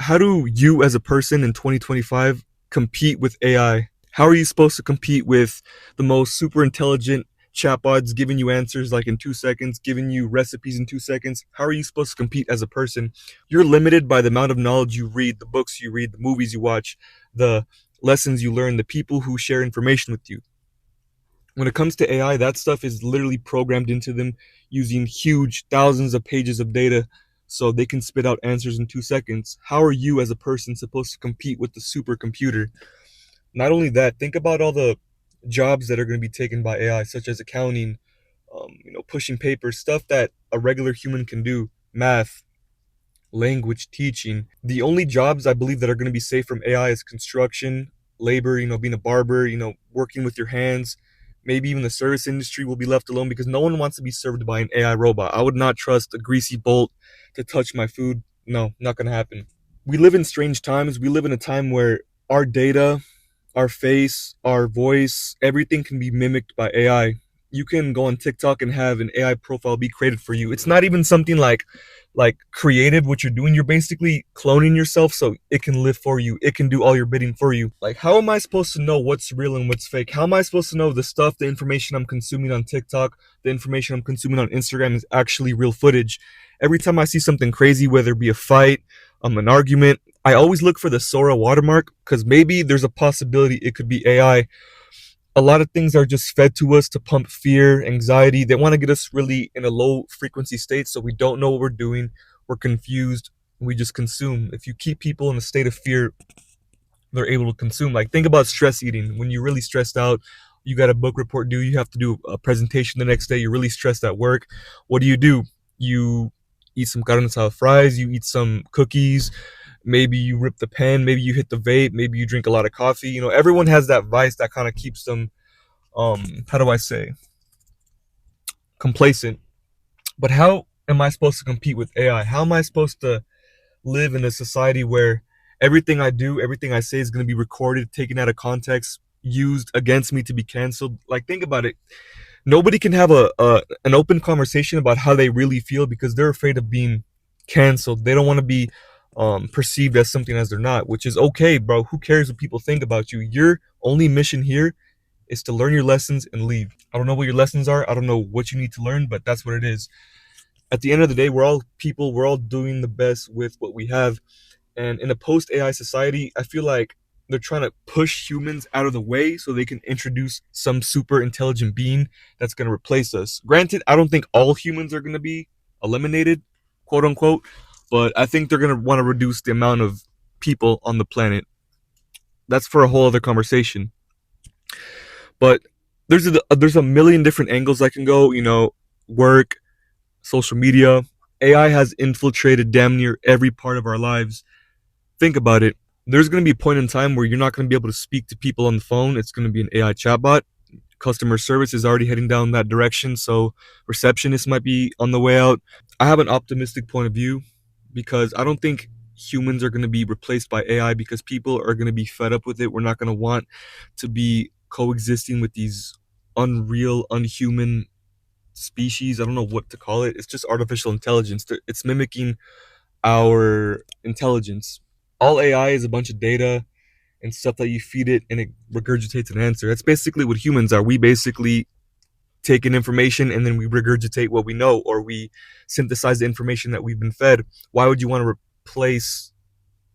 how do you as a person in 2025 compete with AI? How are you supposed to compete with the most super intelligent chatbots giving you answers like in 2 seconds, giving you recipes in 2 seconds? How are you supposed to compete as a person? You're limited by the amount of knowledge you read, the books you read, the movies you watch, the lessons you learn, the people who share information with you. When it comes to AI, that stuff is literally programmed into them using huge thousands of pages of data so they can spit out answers in 2 seconds. How are you as a person supposed to compete with the supercomputer? Not only that, think about all the jobs that are going to be taken by AI, such as accounting, pushing papers, stuff that a regular human can do, math, language teaching. The only jobs I believe that are going to be safe from AI is construction, labor, being a barber, working with your hands. Maybe even the service industry will be left alone because no one wants to be served by an AI robot. I would not trust a greasy bolt to touch my food. No, not going to happen. We live in strange times. We live in a time where our data, our face, our voice, everything can be mimicked by AI. You can go on TikTok and have an AI profile be created for you. It's not even something like creative what you're doing. You're basically cloning yourself so it can live for you. It can do all your bidding for you. Like how am I supposed to know what's real and what's fake? How am I supposed to know the information I'm consuming on TikTok, the information I'm consuming on Instagram is actually real footage? Every time I see something crazy, whether it be a fight, an argument, I always look for the Sora watermark because maybe there's a possibility it could be AI. A lot of things are just fed to us to pump fear, anxiety. They want to get us really in a low frequency state so we don't know what we're doing. We're confused. We just consume. If you keep people in a state of fear, they're able to consume. Like think about stress eating. When you're really stressed out, you got a book report due, you have to do a presentation the next day, you're really stressed at work. What do? You eat some carne asada fries, you eat some cookies, maybe you rip the pen, maybe you hit the vape, maybe you drink a lot of coffee. Everyone has that vice that kind of keeps them how do I say, complacent. But how am I supposed to compete with AI? How am I supposed to live in a society where everything I do, everything I say is going to be recorded, taken out of context, used against me to be canceled? Like think about it. Nobody can have a an open conversation about how they really feel because they're afraid of being canceled. They don't want to be perceived as something as they're not, which is okay, bro. Who cares what people think about you? Your only mission here is to learn your lessons and leave. I don't know what your lessons are. I don't know what you need to learn, but that's what it is. At the end of the day, we're all people. We're all doing the best with what we have. And in a post AI society, I feel like they're trying to push humans out of the way so they can introduce some super intelligent being that's going to replace us. Granted, I don't think all humans are going to be eliminated, quote unquote, but I think they're going to want to reduce the amount of people on the planet. That's for a whole other conversation. But there's a million different angles I can go. Work, social media. AI has infiltrated damn near every part of our lives. Think about it. There's going to be a point in time where you're not going to be able to speak to people on the phone. It's going to be an AI chatbot. Customer service is already heading down that direction, so receptionists might be on the way out. I have an optimistic point of view because I don't think humans are going to be replaced by AI because people are going to be fed up with it. We're not going to want to be coexisting with these unreal, unhuman species. I don't know what to call it. It's just artificial intelligence. It's mimicking our intelligence. All AI is a bunch of data and stuff that you feed it and it regurgitates an answer. That's basically what humans are. We basically take in information and then we regurgitate what we know or we synthesize the information that we've been fed. Why would you want to replace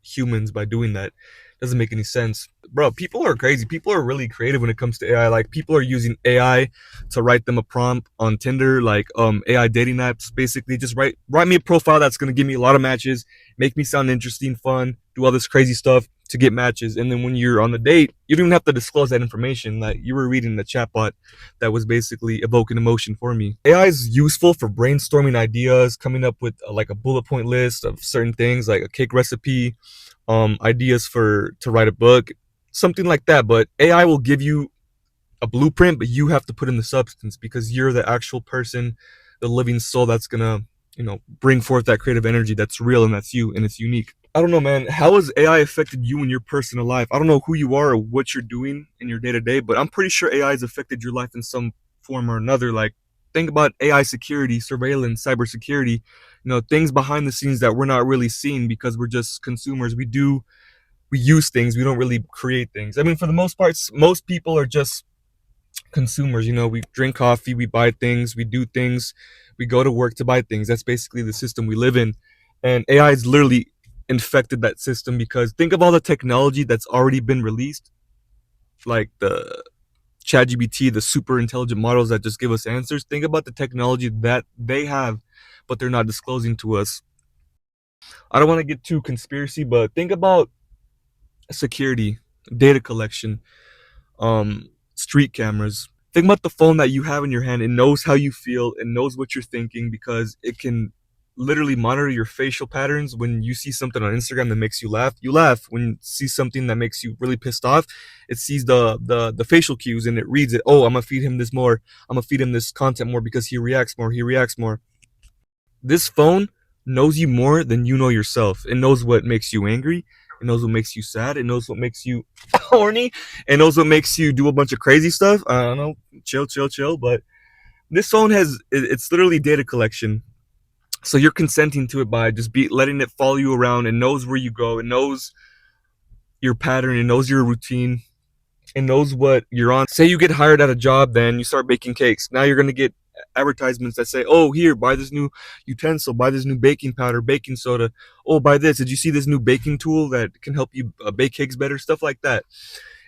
humans by doing that? Doesn't make any sense. Bro, people are crazy. People are really creative when it comes to AI. Like people are using AI to write them a prompt on Tinder, like AI dating apps. Basically, just write me a profile that's gonna give me a lot of matches, make me sound interesting, fun, do all this crazy stuff to get matches. And then when you're on the date, you don't even have to disclose that information. Like you were reading the chatbot that was basically evoking emotion for me. AI is useful for brainstorming ideas, coming up with like a bullet point list of certain things, like a cake recipe, ideas for to write a book, something like that. But AI will give you a blueprint, but you have to put in the substance because you're the actual person, the living soul that's gonna bring forth that creative energy that's real and that's you and it's unique. I don't know, man. How has AI affected you in your personal life? I don't know who you are or what you're doing in your day to day, but I'm pretty sure AI has affected your life in some form or another. Like think about AI security, surveillance, cybersecurity, things behind the scenes that we're not really seeing because we're just consumers. We use things, we don't really create things. I mean, for the most part, most people are just consumers. We drink coffee, we buy things, we do things, we go to work to buy things. That's basically the system we live in. And AI has literally infected that system because think of all the technology that's already been released, like the ChatGPT, the super intelligent models that just give us answers. Think about the technology that they have, but they're not disclosing to us. I don't want to get too conspiracy, but think about security, data collection, street cameras. Think about the phone that you have in your hand. It knows how you feel. It knows what you're thinking because it can literally monitor your facial patterns. When you see something on Instagram that makes you laugh, you laugh. When you see something that makes you really pissed off, it sees the facial cues and it reads it. Oh, I'm gonna feed him this more. I'm gonna feed him this content more because he reacts more. He reacts more. This phone knows you more than you know yourself. It knows what makes you angry. It knows what makes you sad. It knows what makes you horny. It knows what makes you do a bunch of crazy stuff. I don't know, chill, chill, chill. But this phone it's literally data collection. So you're consenting to it by just be letting it follow you around. It knows where you go. It knows your pattern. It knows your routine. It knows what you're on. Say you get hired at a job, then you start baking cakes. Now you're gonna get advertisements that say, "Oh, here, buy this new utensil, buy this new baking powder, baking soda. Oh, buy this. Did you see this new baking tool that can help you bake cakes better?" Stuff like that.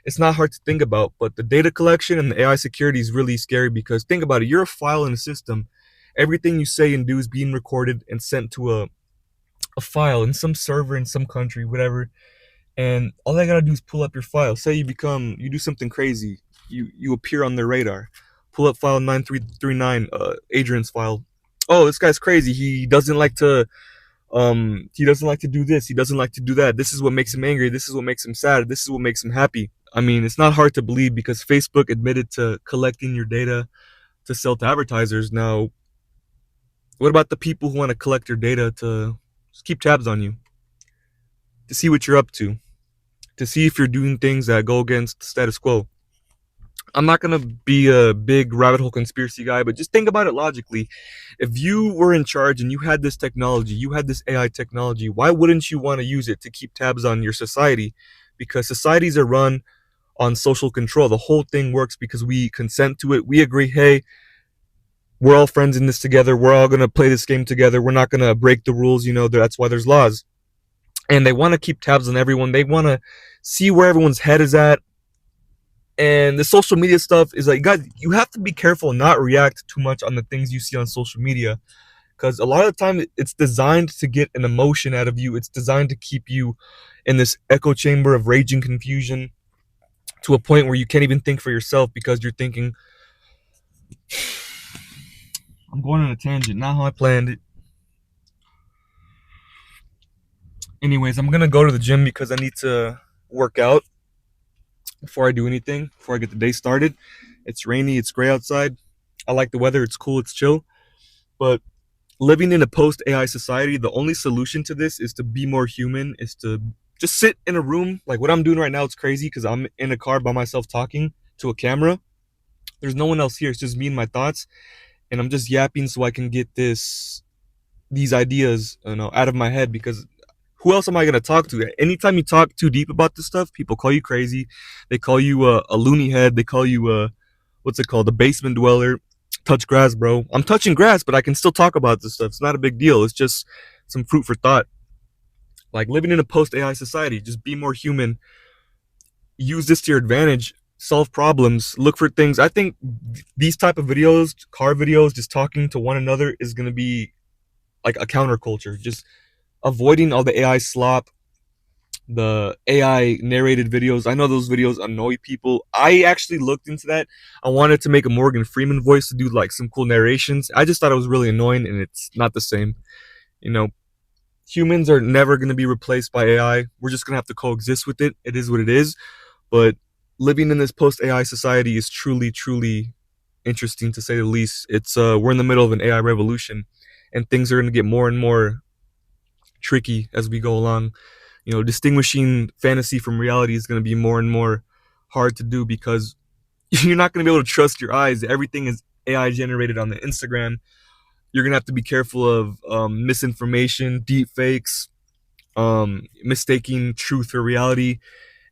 It's not hard to think about, but the data collection and the AI security is really scary because think about it. You're a file in a system. Everything you say and do is being recorded and sent to a file in some server in some country, whatever. And all I gotta do is pull up your file. Say you do something crazy, you appear on their radar. Pull up file 9339, Adrian's file. Oh, this guy's crazy. He doesn't like to do this. He doesn't like to do that. This is what makes him angry. This is what makes him sad. This is what makes him happy. I mean, it's not hard to believe because Facebook admitted to collecting your data to sell to advertisers. Now, what about the people who want to collect your data to just keep tabs on you, to see what you're up to see if you're doing things that go against the status quo? I'm not gonna be a big rabbit hole conspiracy guy, but just think about it logically. If you were in charge and you had this technology, you had this AI technology, why wouldn't you want to use it to keep tabs on your society? Because societies are run on social control. The whole thing works because we consent to it. We agree, hey, we're all friends in this together. We're all gonna play this game together. We're not gonna break the rules. That's why there's laws. And they want to keep tabs on everyone. They want to see where everyone's head is at. And the social media stuff is like, guys, you have to be careful and not react too much on the things you see on social media because a lot of the time it's designed to get an emotion out of you. It's designed to keep you in this echo chamber of raging confusion to a point where you can't even think for yourself because you're thinking, I'm going on a tangent, not how I planned it. Anyways, I'm gonna go to the gym because I need to work out before I do anything, before I get the day started. It's rainy, it's gray outside. I like the weather, it's cool, it's chill. But living in a post AI society, the only solution to this is to be more human, is to just sit in a room. Like what I'm doing right now, it's crazy because I'm in a car by myself talking to a camera. There's no one else here, it's just me and my thoughts. And I'm just yapping so I can get these ideas, out of my head because who else am I gonna talk to? Anytime you talk too deep about this stuff, people call you crazy. They call you a loony head. They call you what's it called? A basement dweller. Touch grass, bro. I'm touching grass, but I can still talk about this stuff. It's not a big deal. It's just some fruit for thought. Like living in a post AI society, just be more human. Use this to your advantage. Solve problems. Look for things. I think these type of videos, car videos, just talking to one another is gonna be like a counterculture. Just avoiding all the AI slop, the AI narrated videos. I know those videos annoy people. I actually looked into that. I wanted to make a Morgan Freeman voice to do like some cool narrations. I just thought it was really annoying and it's not the same. You know, humans are never going to be replaced by AI. We're just going to have to coexist with it. It is what it is. But living in this post AI society is truly, truly interesting to say the least. It's we're in the middle of an AI revolution and things are going to get more and more tricky as we go along. Distinguishing fantasy from reality is going to be more and more hard to do because you're not going to be able to trust your eyes. Everything is AI generated on the Instagram. You're gonna have to be careful of misinformation, deep fakes, mistaking truth for reality,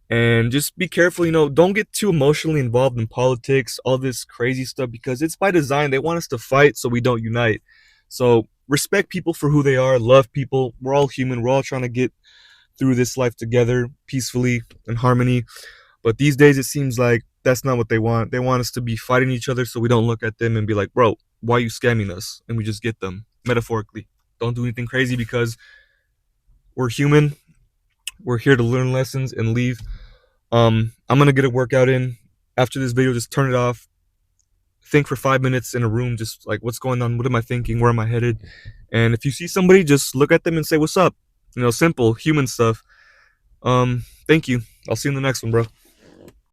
and just be careful. Don't get too emotionally involved in politics, all this crazy stuff, because it's by design. They want us to fight so we don't unite. So respect people for who they are, love people. We're all human. We're all trying to get through this life together peacefully in harmony. But these days, it seems like that's not what they want. They want us to be fighting each other so we don't look at them and be like, bro, why are you scamming us? And we just get them metaphorically. Don't do anything crazy because we're human. We're here to learn lessons and leave. I'm gonna get a workout in after this video. Just turn it off. Think for 5 minutes in a room, just like what's going on, what am I thinking, where am I headed? And if you see somebody, just look at them and say, "What's up?" Simple human stuff. Thank you. I'll see you in the next one, bro.